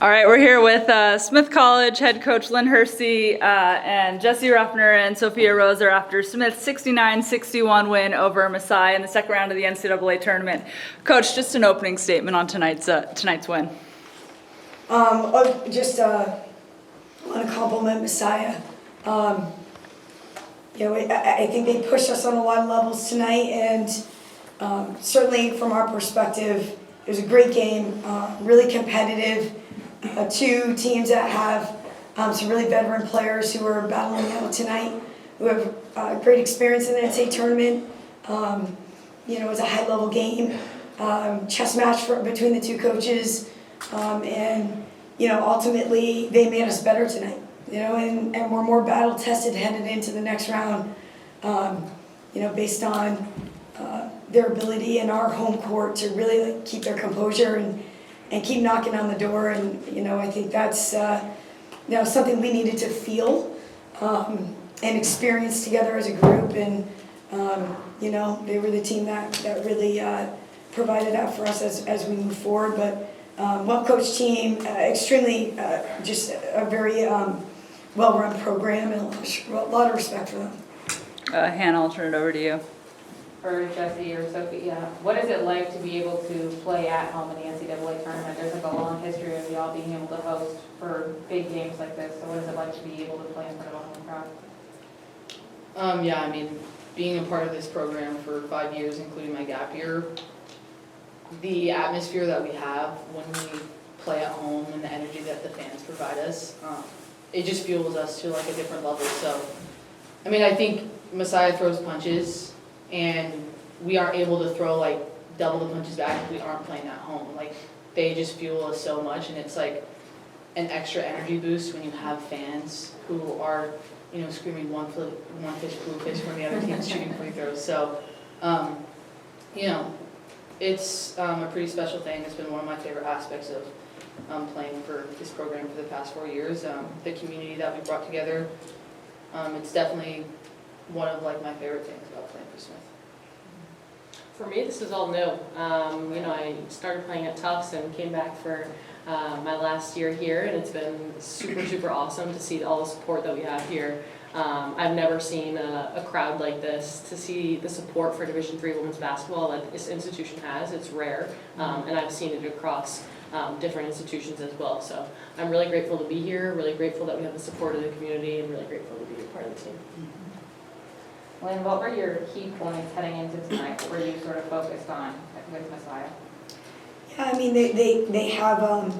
All right, we're here with Smith College head coach Lynn Hersey and Jesse Ruffner and Sophia Roser after Smith's 69-61 win over Messiah in the second round of the NCAA tournament. Coach, just an opening statement on tonight's win. Just want to compliment Messiah. I think they pushed us on a lot of levels tonight, and certainly from our perspective, it was a great game, really competitive. Two teams that have some really veteran players who are battling out tonight, who have great experience in the NCAA tournament. It was a high-level game, chess match between the two coaches, and ultimately they made us better tonight. And we're more battle-tested headed into the next round. Based on their ability in our home court to really keep their composure and keep knocking on the door, and I think that's something we needed to feel and experience together as a group, and they were the team that really provided that for us as we move forward. But well-coached team, extremely just a very well-run program, and a lot of respect for them. Hannah, I'll turn it over to you. For Jesse or Sophie, what is it like to be able to play at home in the NCAA tournament? There's like a long history of y'all being able to host for big games like this. So what is it like to be able to play in front of a home crowd? Being a part of this program for 5 years, including my gap year, the atmosphere that we have when we play at home and the energy that the fans provide us, it just fuels us to like a different level. So, I think Messiah throws punches, and we aren't able to throw like double the punches back if we aren't playing at home. Like, they just fuel us so much, and it's like an extra energy boost when you have fans who are, screaming one fish, blue fish when the other team's shooting free throws. So, it's a pretty special thing. It's been one of my favorite aspects of playing for this program for the past 4 years. The community that we brought together, it's definitely one of like my favorite things about playing for Smith. For me, this is all new. I started playing at Tufts and came back for my last year here, and it's been super, super awesome to see all the support that we have here. I've never seen a crowd like this. To see the support for Division III women's basketball that this institution has, it's rare, and I've seen it across different institutions as well. So I'm really grateful to be here, really grateful that we have the support of the community, and really grateful to be a part of the team. Lynn, what were your key points heading into tonight? What were you sort of focused on with Messiah? Yeah, they have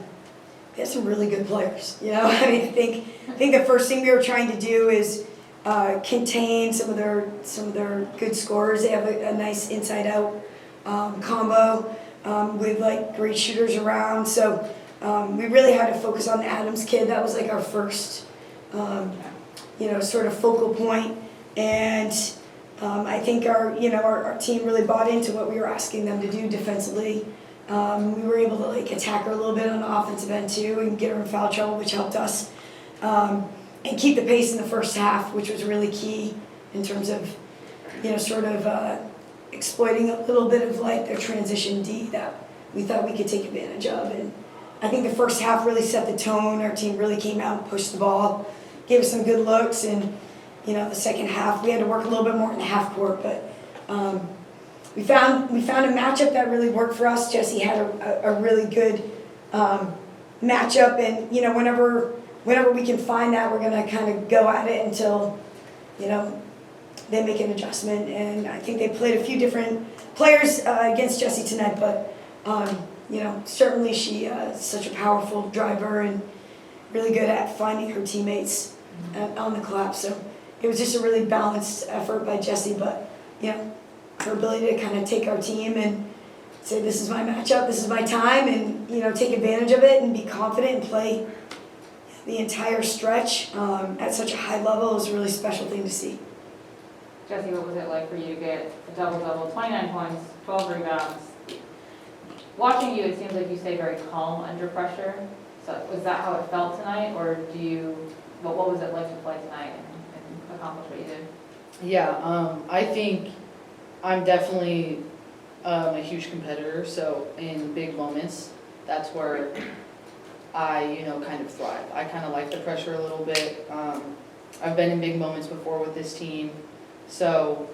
some really good players. I think the first thing we were trying to do is contain some of their good scorers. They have a nice inside-out combo with like great shooters around. So we really had to focus on the Adams kid. That was like our first sort of focal point. And I think our team really bought into what we were asking them to do defensively. We were able to like attack her a little bit on the offensive end too, and get her in foul trouble, which helped us, and keep the pace in the first half, which was really key in terms of exploiting a little bit of like their transition D that we thought we could take advantage of. And I think the first half really set the tone. Our team really came out and pushed the ball, gave us some good looks, and the second half we had to work a little bit more in the half court, but we found a matchup that really worked for us. Jesse had a really good matchup, and whenever we can find that, we're gonna kind of go at it until they make an adjustment. And I think they played a few different players against Jesse tonight, but certainly she is such a powerful driver and really good at finding her teammates on the collapse. So it was just a really balanced effort by Jesse, but her ability to kind of take our team and say, this is my matchup, this is my time, and take advantage of it and be confident and play the entire stretch at such a high level is a really special thing to see. Jesse, what was it like for you to get a double-double, 29 points, 12 rebounds? Watching you, it seems like you stay very calm under pressure. So was that how it felt tonight, or what was it like to play tonight and accomplish what you did? Yeah, I think I'm definitely a huge competitor, so in big moments, that's where I, kind of thrive. I kind of like the pressure a little bit. I've been in big moments before with this team, so,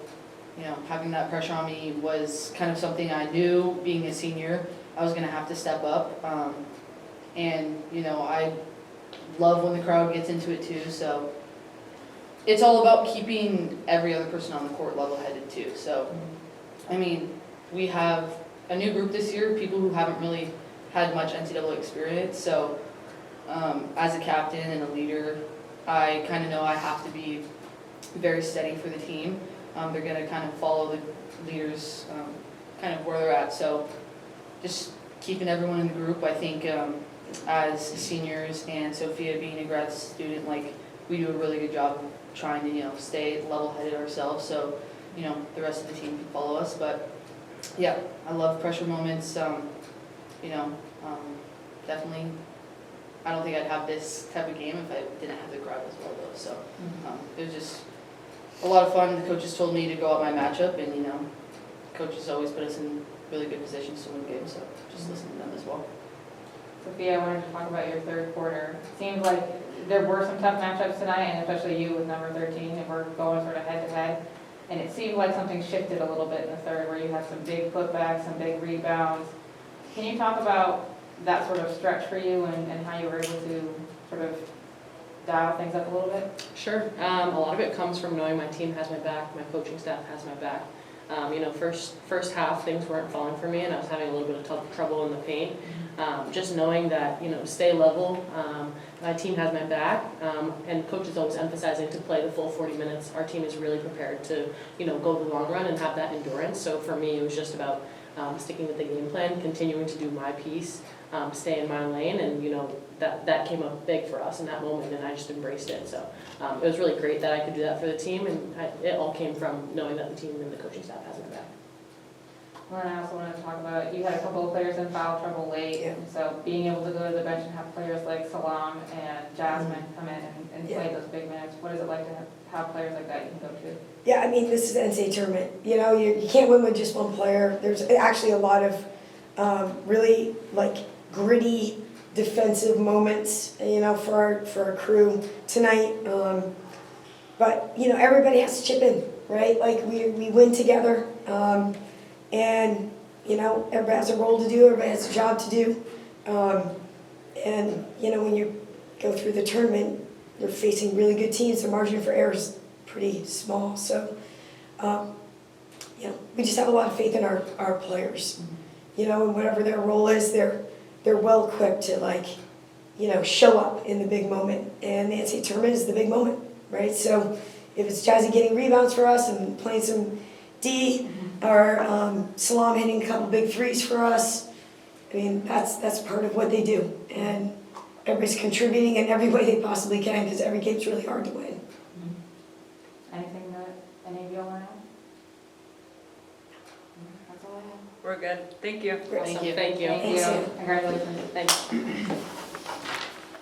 having that pressure on me was kind of something I knew, being a senior, I was going to have to step up. And, I love when the crowd gets into it too, so it's all about keeping every other person on the court level-headed too. So, we have a new group this year, people who haven't really had much NCAA experience, so as a captain and a leader, I kind of know I have to be very steady for the team. They're going to kind of follow the leaders kind of where they're at, so just keeping everyone in the group. I think as seniors and Sophia being a grad student, we do a really good job of trying to stay level-headed ourselves, so the rest of the team can follow us. But yeah, I love pressure moments. Definitely, I don't think I'd have this type of game if I didn't have the crowd as well, though. So it was just a lot of fun. The coaches told me to go out my matchup, and coaches always put us in really good positions to win games. So just listen to them as well. Sophia, I wanted to talk about your third quarter. It seemed like there were some tough matchups tonight, and especially you with number 13, and we're going sort of head-to-head. And it seemed like something shifted a little bit in the third, where you had some big putbacks, some big rebounds. Can you talk about that sort of stretch for you and how you were able to sort of dial things up a little bit? Sure. A lot of it comes from knowing my team has my back, my coaching staff has my back. First half things weren't falling for me, and I was having a little bit of trouble in the paint. Just knowing that, stay level, my team has my back, and coach is always emphasizing to play the full 40 minutes. Our team is really prepared to, go the long run and have that endurance. So for me, it was just about sticking with the game plan, continuing to do my piece, stay in my lane, and that came up big for us in that moment, and I just embraced it. So it was really great that I could do that for the team, and it all came from knowing that the team and the coaching staff has my back. Well, and I also wanted to talk about, you had a couple of players in foul trouble late, and so being able to go to the bench and have players like Salam and Jasmine come in and play those big minutes. What is it like to have players like that you can go to? Yeah, this is an NCAA tournament. You can't win with just one player. There's actually a lot of really gritty defensive moments, for our crew tonight. But everybody has to chip in, right? We win together, and everybody has a role to do. Everybody has a job to do. And when you go through the tournament, you're facing really good teams. The margin for error is pretty small. So, we just have a lot of faith in our players. And whatever their role is, they're well equipped to show up in the big moment. And the NCAA tournament is the big moment, right? So if it's Jazzy getting rebounds for us and playing some D, or Salam hitting a couple big threes for us, that's part of what they do. And everybody's contributing in every way they possibly can, because every game's really hard to win. Anything that any of you want to add? That's all I have. We're good. Thank you. Great. Thank you. Thank you. Thanks, Sam. Congratulations. Thanks.